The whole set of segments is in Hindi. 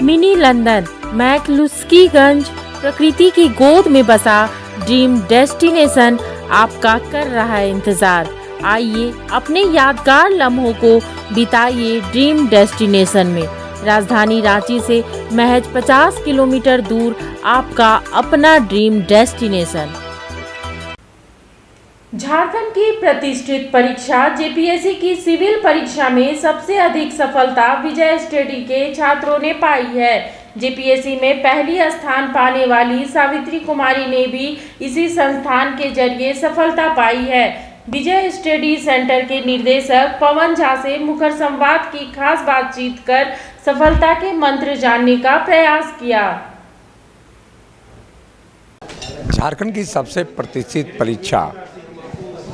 मिनी लंदन मैक्लुस्कीगंज प्रकृति की गोद में बसा ड्रीम डेस्टिनेशन आपका कर रहा है इंतजार। आइए अपने यादगार लम्हों को बिताइए ड्रीम डेस्टिनेशन में। राजधानी रांची से महज 50 किलोमीटर दूर आपका अपना ड्रीम डेस्टिनेशन। झारखंड की प्रतिष्ठित परीक्षा जेपीएससी की सिविल परीक्षा में सबसे अधिक सफलता विजय स्टडी के छात्रों ने पाई है। जेपीएससी में पहली स्थान पाने वाली सावित्री कुमारी ने भी इसी संस्थान के जरिए सफलता पाई है। विजय स्टडी सेंटर के निदेशक पवन झा से मुखर संवाद की खास बातचीत कर सफलता के मंत्र जानने का प्रयास किया। झारखंड की सबसे प्रतिष्ठित परीक्षा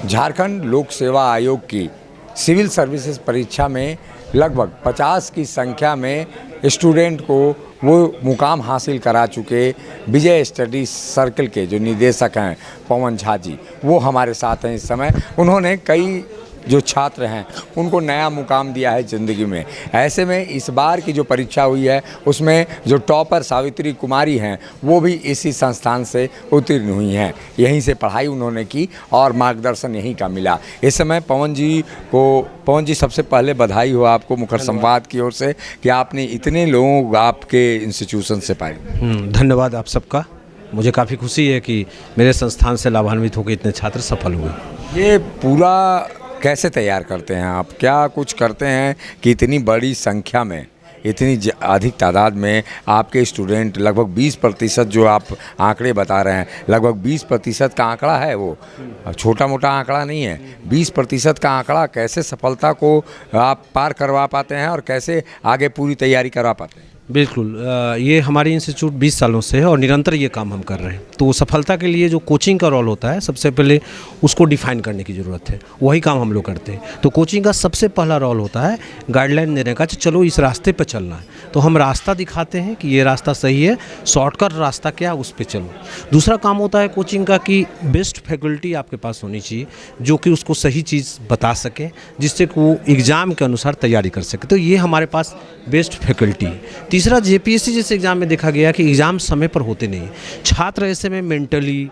झारखंड लोक सेवा आयोग की सिविल सर्विसेज परीक्षा में लगभग 50 की संख्या में स्टूडेंट को वो मुकाम हासिल करा चुके विजय स्टडी सर्कल के जो निदेशक हैं पवन झा जी, वो हमारे साथ हैं इस समय। उन्होंने कई जो छात्र हैं उनको नया मुकाम दिया है ज़िंदगी में। ऐसे में इस बार की जो परीक्षा हुई है उसमें जो टॉपर सावित्री कुमारी हैं वो भी इसी संस्थान से उत्तीर्ण हुई हैं। यहीं से पढ़ाई उन्होंने की और मार्गदर्शन यहीं का मिला। इस समय पवन जी सबसे पहले बधाई हो आपको मुखर संवाद की ओर से कि आपने इतने लोग आपके इंस्टीट्यूशन से पाए। धन्यवाद आप सबका। मुझे काफ़ी खुशी है कि मेरे संस्थान से लाभान्वित होकर इतने छात्र सफल हुए। ये पूरा कैसे तैयार करते हैं आप? क्या कुछ करते हैं कि इतनी बड़ी संख्या में, इतनी अधिक तादाद में आपके स्टूडेंट लगभग 20% जो आप आंकड़े बता रहे हैं, लगभग 20% का आंकड़ा है, वो छोटा मोटा आंकड़ा नहीं है। 20% का आंकड़ा कैसे सफलता को आप पार करवा पाते हैं और कैसे आगे पूरी तैयारी करवा पाते हैं? बिल्कुल, ये हमारी इंस्टीट्यूट 20 सालों से है और निरंतर ये काम हम कर रहे हैं। तो सफलता के लिए जो कोचिंग का रोल होता है, सबसे पहले उसको डिफाइन करने की ज़रूरत है। वही काम हम लोग करते हैं। तो कोचिंग का सबसे पहला रोल होता है गाइडलाइन देने का, चलो इस रास्ते पर चलना है। तो हम रास्ता दिखाते हैं कि ये रास्ता सही है, शॉर्टकट रास्ता क्या, उस पर चलो। दूसरा काम होता है कोचिंग का कि बेस्ट फैकल्टी आपके पास होनी चाहिए जो कि उसको सही चीज़ बता सके, जिससे कि वो एग्ज़ाम के अनुसार तैयारी कर सके। तो ये हमारे पास बेस्ट फैकल्टी है। तीसरा, जेपीएससी जैसे एग्ज़ाम में देखा गया कि एग्ज़ाम समय पर होते नहीं। छात्र ऐसे में मेंटली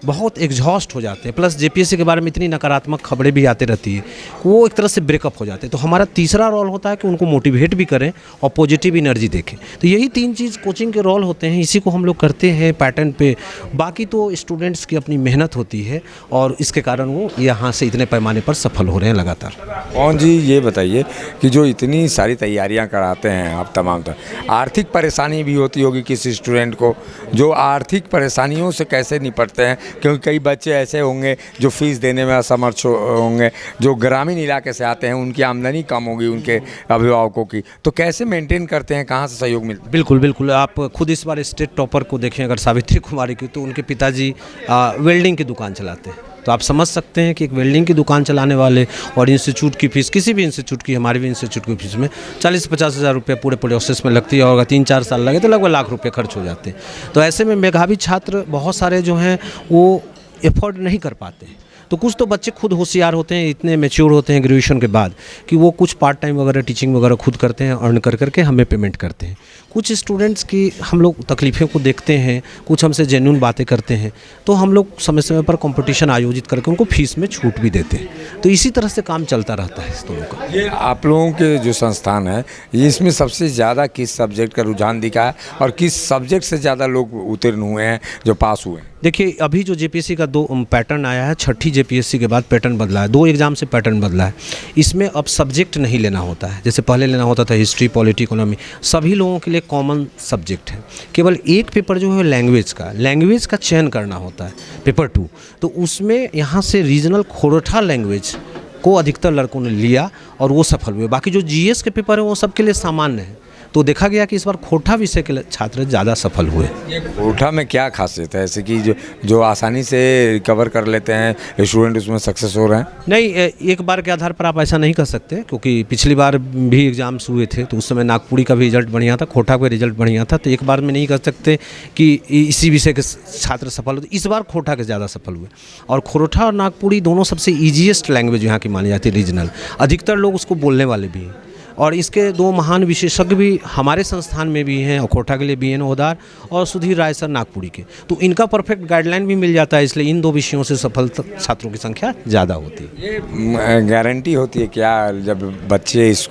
बहुत एग्जॉस्ट हो जाते हैं, प्लस जेपीएससी के बारे में इतनी नकारात्मक खबरें भी आती रहती है, वो एक तरह से ब्रेकअप हो जाते हैं। तो हमारा तीसरा रोल होता है कि उनको मोटिवेट भी करें और पॉजिटिव एनर्जी देखें। तो यही 3 चीज़ कोचिंग के रोल होते हैं। इसी को हम लोग करते हैं पैटर्न पे। बाकी तो स्टूडेंट्स की अपनी मेहनत होती है और इसके कारण वो यहाँ से इतने पैमाने पर सफल हो रहे हैं लगातार। पवन जी, ये बताइए कि जो इतनी सारी तैयारियां कराते हैं आप तमाम, आर्थिक परेशानी भी होती होगी किसी स्टूडेंट को, जो आर्थिक परेशानियों से कैसे निपटते हैं? क्योंकि कई बच्चे ऐसे होंगे जो फीस देने में असमर्थ होंगे, जो ग्रामीण इलाके से आते हैं, उनकी आमदनी कम होगी उनके अभिभावकों की, तो कैसे मेंटेन करते हैं, कहाँ से सहयोग मिलता है? बिल्कुल बिल्कुल, आप खुद इस बार स्टेट टॉपर को देखें अगर सावित्री कुमारी की, तो उनके पिताजी वेल्डिंग की दुकान चलाते हैं। तो आप समझ सकते हैं कि एक वेल्डिंग की दुकान चलाने वाले और इंस्टीट्यूट की फ़ीस, किसी भी इंस्टीट्यूट की, हमारे भी इंस्टीट्यूट की फ़ीस में 40-50 हज़ार रुपये पूरे प्रोसेस में लगती है और अगर 3-4 साल लगे तो लगभग लाख रुपये खर्च हो जाते हैं। तो ऐसे में मेधावी छात्र बहुत सारे जो हैं वो एफोर्ड नहीं कर पाते हैं। तो कुछ तो बच्चे खुद होशियार होते हैं, इतने मैच्योर होते हैं ग्रेजुएशन के बाद कि वो कुछ पार्ट टाइम वगैरह टीचिंग वगैरह खुद करते हैं, अर्न कर करके हमें पेमेंट करते हैं। कुछ स्टूडेंट्स की हम लोग तकलीफ़ें को देखते हैं, कुछ हमसे जेन्युइन बातें करते हैं, तो हम लोग समय समय पर कंपटीशन आयोजित करके उनको फीस में छूट भी देते हैं। तो इसी तरह से काम चलता रहता है इस दोनों का। ये आप लोगों के जो संस्थान है, इसमें सबसे ज़्यादा किस सब्जेक्ट का रुझान दिखा है और किस सब्जेक्ट से ज़्यादा लोग उत्तीर्ण हुए हैं, जो पास हुए हैं? देखिए, अभी जो जेपीएससी का 2 पैटर्न आया है, छठी जेपीएससी के बाद पैटर्न बदला है, 2 एग्ज़ाम से पैटर्न बदला है। इसमें अब सब्जेक्ट नहीं लेना होता है, जैसे पहले लेना होता था हिस्ट्री, पॉलिटी, इकोनॉमी, सभी लोगों के लिए कॉमन सब्जेक्ट है। केवल एक पेपर जो है लैंग्वेज का चयन करना होता है, पेपर 2। तो उसमें यहाँ से रीजनल खोरठा लैंग्वेज को अधिकतर लड़कों ने लिया और वो सफल हुए। बाकी जो जीएस के पेपर हैं वो सबके लिए सामान्य है। तो देखा गया कि इस बार खोरठा विषय के छात्र ज़्यादा सफल हुए। ये खोरठा में क्या खासियत है ऐसे कि जो आसानी से रिकवर कर लेते हैं स्टूडेंट, उसमें सक्सेस हो रहे हैं? नहीं, एक बार के आधार पर आप ऐसा नहीं कर सकते, क्योंकि पिछली बार भी एग्ज़ाम्स हुए थे तो उस समय नागपुरी का भी रिजल्ट बढ़िया था, खोरठा का रिजल्ट बढ़िया था। तो एक बार में नहीं कर सकते कि इसी विषय के छात्र सफल होते। इस बार खोरठा के ज़्यादा सफल हुए और खोरठा और नागपुरी दोनों सबसे ईजीएस्ट लैंग्वेज यहाँ की मानी जाती है, रीजनल। अधिकतर लोग उसको बोलने वाले भी हैं। और इसके दो महान विशेषज्ञ भी हमारे संस्थान में भी हैं, अखोटा के लिए BN ओहदार और सुधीर राय सर नागपुरी के। तो इनका परफेक्ट गाइडलाइन भी मिल जाता है, इसलिए इन दो विषयों से सफल छात्रों की संख्या ज़्यादा होती है। ये गारंटी होती है क्या जब बच्चे इस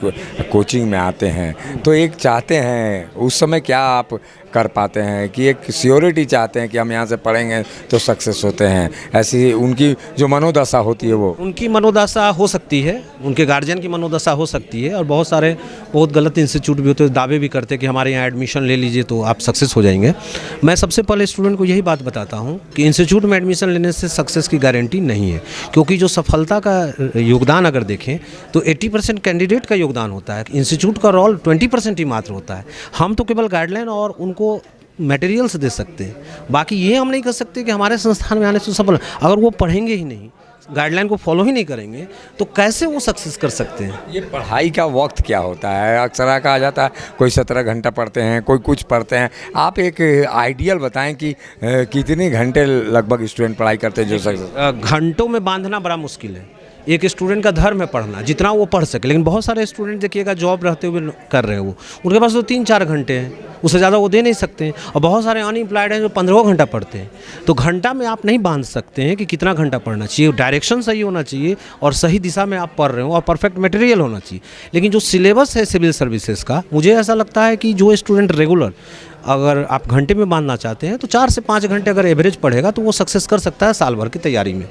कोचिंग में आते हैं तो एक चाहते हैं उस समय क्या आप कर पाते हैं कि एक सियोरिटी चाहते हैं कि हम यहाँ से पढ़ेंगे तो सक्सेस होते हैं, ऐसी उनकी जो मनोदशा होती है वो? उनकी मनोदशा हो सकती है, उनके गार्जियन की मनोदशा हो सकती है, और बहुत गलत इंस्टीट्यूट भी होते हैं, दावे भी करते हैं कि हमारे यहाँ एडमिशन ले लीजिए तो आप सक्सेस हो जाएंगे। मैं सबसे पहले स्टूडेंट को यही बात बताता हूँ कि इंस्टीट्यूट में एडमिशन लेने से सक्सेस की गारंटी नहीं है, क्योंकि जो सफलता का योगदान अगर देखें तो 80% कैंडिडेट का योगदान होता है, इंस्टीट्यूट का रोल 20% ही मात्र होता है। हम तो केवल गाइडलाइन और उनको मटेरियल्स दे सकते हैं, बाकी ये हम नहीं कर सकते कि हमारे संस्थान में आने से सफल। अगर वो पढ़ेंगे ही नहीं, गाइडलाइन को फॉलो ही नहीं करेंगे तो कैसे वो सक्सेस कर सकते हैं? ये पढ़ाई का वक्त क्या होता है? अक्सर कहा जाता है कोई 17 घंटा पढ़ते हैं, कोई कुछ पढ़ते हैं। आप एक आइडियल बताएं कि कितने घंटे लगभग स्टूडेंट पढ़ाई करते हैं जो सक्सेस? घंटों में बांधना बड़ा मुश्किल है। एक स्टूडेंट का धर्म है पढ़ना, जितना वो पढ़ सके, लेकिन बहुत सारे स्टूडेंट देखिएगा जॉब रहते हुए कर रहे हैं, वो उनके पास तो 3-4 घंटे हैं, उससे ज़्यादा वो दे नहीं सकते हैं। और बहुत सारे अनएम्प्लॉयड हैं जो 15 घंटा पढ़ते हैं। तो घंटा में आप नहीं बांध सकते हैं कि कितना घंटा पढ़ना चाहिए, डायरेक्शन सही होना चाहिए और सही दिशा में आप पढ़ रहे हो और परफेक्ट मटेरियल होना चाहिए। लेकिन जो सिलेबस है सिविल सर्विसेज का, मुझे ऐसा लगता है कि जो स्टूडेंट रेगुलर अगर आप घंटे में बांधना चाहते हैं तो 4 से 5 घंटे अगर एवरेज पढ़ेगा तो वो सक्सेस कर सकता है साल भर की तैयारी में,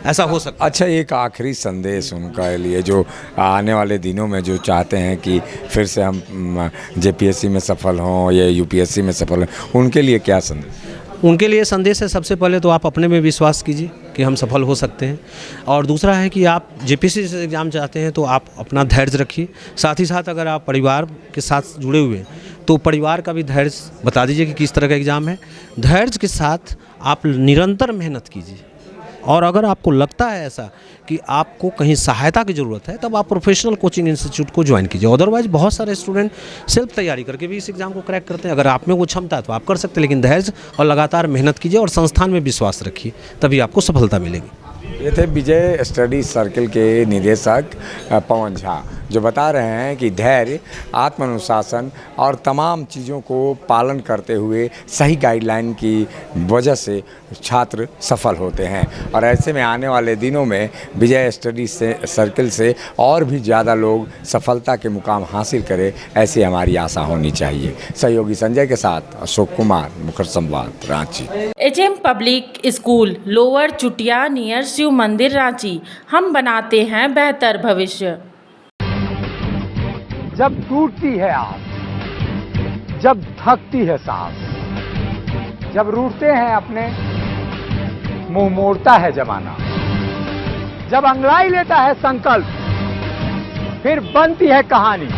ऐसा हो सकता है। अच्छा, एक आखिरी संदेश उनका लिए जो आने वाले दिनों में जो चाहते हैं कि फिर से हम JPSC में सफल हों या UPSC में सफल हों, उनके लिए क्या संदेश? उनके लिए संदेश है, सबसे पहले तो आप अपने में विश्वास कीजिए कि हम सफल हो सकते हैं, और दूसरा है कि आप JPSC से एग्ज़ाम चाहते हैं तो आप अपना धैर्य रखिए। साथ ही साथ अगर आप परिवार के साथ जुड़े हुए हैं तो परिवार का भी धैर्य बता दीजिए कि किस तरह का एग्ज़ाम है। धैर्य के साथ आप निरंतर मेहनत कीजिए, और अगर आपको लगता है ऐसा कि आपको कहीं सहायता की ज़रूरत है तब आप प्रोफेशनल कोचिंग इंस्टीट्यूट को ज्वाइन कीजिए। अदरवाइज बहुत सारे स्टूडेंट सेल्फ तैयारी करके भी इस एग्ज़ाम को क्रैक करते हैं। अगर आप में वो क्षमता है तो आप कर सकते हैं, लेकिन धैर्य और लगातार मेहनत कीजिए और संस्थान में विश्वास रखिए, तभी आपको सफलता मिलेगी। ये थे विजय स्टडी सर्किल के निदेशक पवन झा, जो बता रहे हैं कि धैर्य, आत्मानुशासन और तमाम चीज़ों को पालन करते हुए सही गाइडलाइन की वजह से छात्र सफल होते हैं। और ऐसे में आने वाले दिनों में विजय स्टडी सर्किल से और भी ज़्यादा लोग सफलता के मुकाम हासिल करें, ऐसी हमारी आशा होनी चाहिए। सहयोगी संजय के साथ अशोक कुमार, मुखर संवाद, Ranchi. HM public school, lower Chutia near Shiv मंदिर, रांची। हम बनाते हैं बेहतर भविष्य। जब टूटती है आस, जब थकती है सांस, जब रूठते हैं अपने, मुंह मोड़ता है जमाना, जब अंगड़ाई लेता है संकल्प, फिर बनती है कहानी,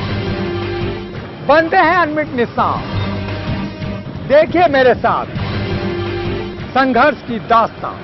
बनते हैं अनमिट निशान। देखिए मेरे साथ संघर्ष की दास्तां।